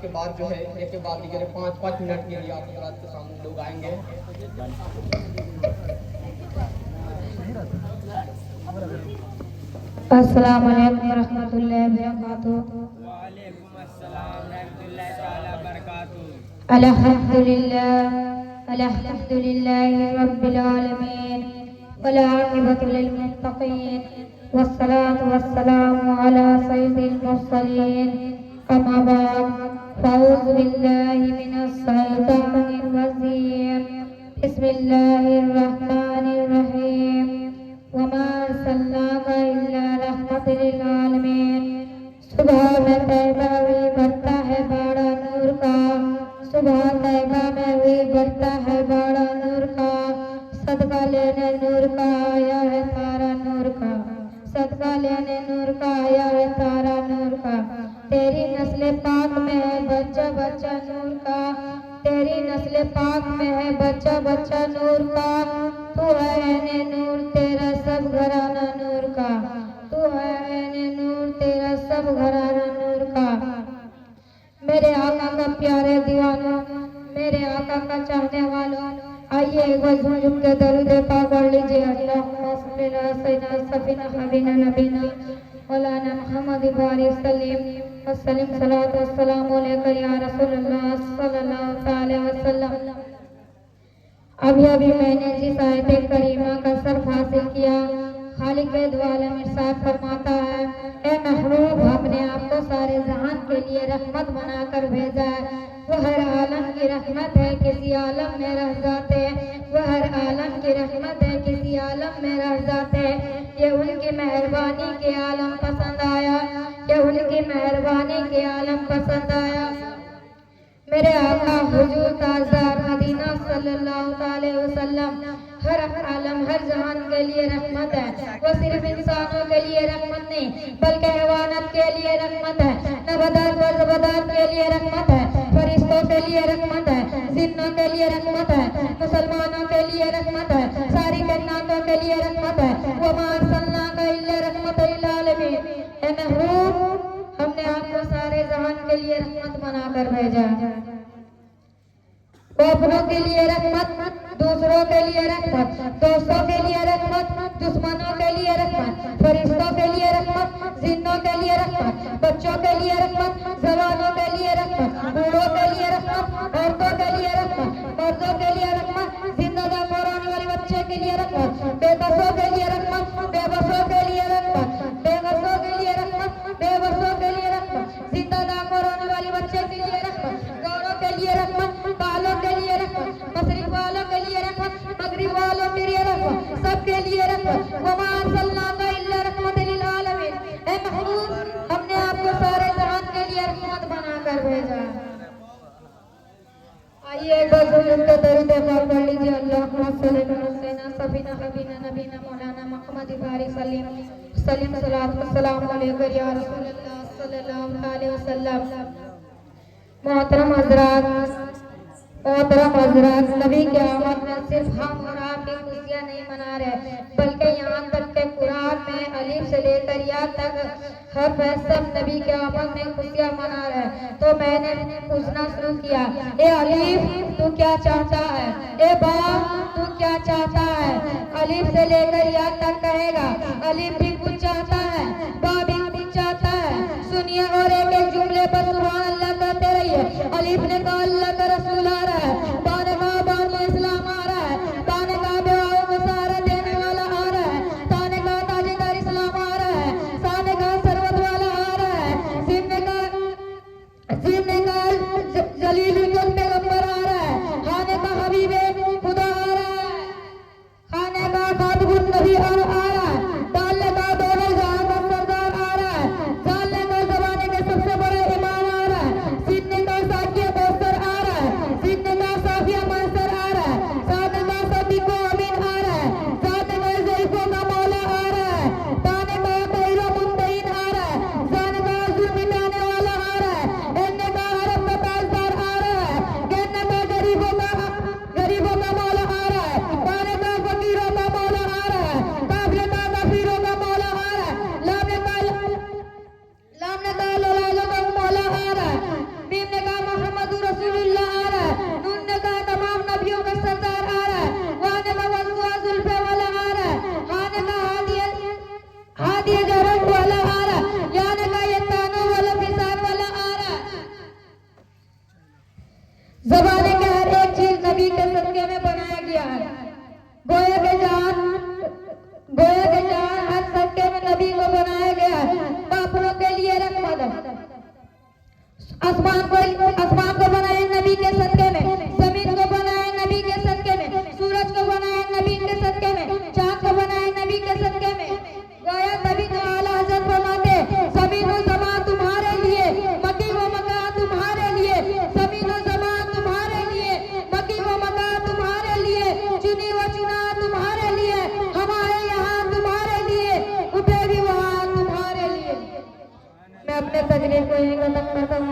उसके बाद जो है एक के बाद दीजिए 5-5 मिनट के लिए आप हजरात के सामने लोग आएंगे। अस्सलाम वालेकुम रहमतुल्लाहि व बरकातुहू। वालेकुम अस्सलाम रहमतुल्लाहि तआला बरकातुहू। अल्हम्दुलिल्लाहि रब्बिल आलमीन वल आक़िबतु लिल मुत्तक़ीन वस्सलातु वस्सलामु अला सय्यिदिल मुरसलीन। अम्मा बाद फ़अऊज़ु बिल्लाहि मिनश शैतानिर रजीम। बिस्मिल्लाहिर रहमानिर रहीम। वमा अर्सलनाका इल्ला रहमतल लिल आलमीन। सुबह में तैबा हुई बढ़ता है बड़ा नूर का, सुबह तैबा में हुई बढ़ता है बड़ा नूर का। सदका लेने नूर का आया है तारा नूर का, सदका लेने नूर का आया है तारा नूर का। तेरी नस्ल पाक में है बच्चा बच्चा नूर का, तेरी नस्ल पाक में है बच्चा बच्चा नूर का। तू है ऐने नूर तेरा सब घराना नूर का, तू है ऐने नूर तेरा सब घराना नूर का। मेरे आका का प्यारे दीवानों, मेरे आका का चाहने वालों, आइए एक बार झूम के दरूद पाक पढ़ लीजिए। अल्लाहुम्मा सल्ली अला सय्यिदिना सफीना हबीना नबीना मौलाना मुहम्मद बारिक सलीम वसल्लम सलात वस्सलाम अलैका या रसूलल्लाह सल्लल्लाहु अलैहि वसल्लम। अभी अभी मैंने जिस आयत करीमा का सर्फ हासिल किया, खालिक दो आलम इरशाद फरमाता है, ए महबूब हमने आपको सारे जहान के लिए रहमत बनाकर भेजा है। वह हर आलम की रहमत है, किसी आलम में रह जाते हैं, वह हर आलम की रहमत है, किसी आलम में रह जाते हैं। ये उनकी मेहरबानी के आलम पसंद आया, ये उनकी मेहरबानी के आलम पसंद आया। मेरे आका हुजूर ताजदार मदीना सल्लल्लाहु अलैहि वसल्लम हर आलम हर जहान के लिए रहमत है। वो सिर्फ इंसानों के लिए रहमत नहीं बल्कि हैवानात के लिए रहमत है, नबातात व ज़बादात के लिए रहमत है, फरिश्तों के लिए रहमत है, जिन्नों के लिए रहमत है, मुसलमानों के लिए रहमत है, सारी जन्नातों के लिए रहमत है। वमा अर्सलनाका इल्ला रहमतल लिल आलमीन। ए महबूब हमने आपको सारे जहान के लिए रहमत बनाकर भेजा है। अपनों के लिए रहमत, दूसरों के लिए रहमत, दोस्तों के लिए रहमत, दुश्मनों के लिए रहमत, फरिश्तों के लिए रहमत, जिन्नों के लिए रहमत, बच्चों के लिए रहमत, जवानों के लिए रहमत, बूढ़ों के लिए रहमत, औरतों के लिए रहमत, मर्दों के लिए रहमत, जिंदा पुराने वाले बच्चे के लिए रहमत, बेबसों के लिए रहमत, बेबसों के लिए रहमत, बेबसों के लिए रहमत, बेबसों के लिए रहमत, जिंदा पुराने वाले बच्चे के लिए रहमत, गौरों के लिए रहमत, बालों के लिए रहमत, मशरिक वालों के लिए रहमत, मगरिब वालों के लिए रहमत, सबके लिए रहमत। वमा अर्सलनाका इल्ला रहमतल लिल आलमीन। ए महबूब हमने आपको सारे जहान के लिए रहमत बनाकर भेजा। आइए एक बार जुल्म के दरूद पाक पढ़ लीजिए। अल्लाहुम्मा सल्ली अला सय्यिदिना सफीना हबीना नबीना मौलाना मुहम्मद बारिक सलीम सलात वस्सलाम अलैका या रसूलल्लाह सल्लल्लाहु अलैहि वसल्लम। मोहतरम हज़रात, नबी की आमद में सिर्फ हम और आप की खुशियाँ नहीं मना रहे बल्कि यहाँ तक के कुरान में अलीफ से लेकर या तक हर सब नबी की आमद में खुशियाँ मना रहे। तो मैंने पूछना शुरू किया, ए अलीफ तू क्या चाहता है, ए बा तू क्या चाहता है। अलीफ से लेकर या तक कहेगा, अलीफ भी कुछ चाहता है, बा भी कुछ चाहता है। सुनिए और एक एक जुमले पर सुभान अल्लाह कहते रहिए। अलीफ ने कहा अल्लाह का रसूल आ रहा है, बा ने कहा बान में इस्लाम आ रहा है, ता ने कहा बेवाओं को सहारा देने वाला आ रहा है, ता ने कहा ताजेदार इस्लाम आ रहा है, सा ने कहा सरवत वाला आ रहा है, जीन ने कहा जलील पैगंबर आ रहा है, हा ने कहा हबीबे खुदा आ रहा है, खा ने कहा खातमुन नबी आ रहा है, दाल ने कहा दोनों जहां का सरदार आ रहा है, जाल ने कहा जमाने के सबसे बड़ा ईमान आ रहा है, सीन ने कहा साकिया दोस्तर आ रहा है, आसमान को बनाया नबी के सदके में, जमीन को बनाया नबी के सदके में, सूरज को बनाया नबी के सदके में, चांद को बनाया नबी के सदके में। गोया तभी तो आला हजरत फरमाते जमीन और ज़मान तुम्हारे लिए, मक्की व मक्का तुम्हारे लिए, जमीन और ज़मान तुम्हारे लिए, मक्की व मक्का तुम्हारे लिए, चुनी व चुना तुम्हारे लिए, हमारे यहाँ तुम्हारे लिए, उठे भी वहाँ तुम्हारे लिए। मैं अपने तजरीब को यहीं खत्म करता हूँ।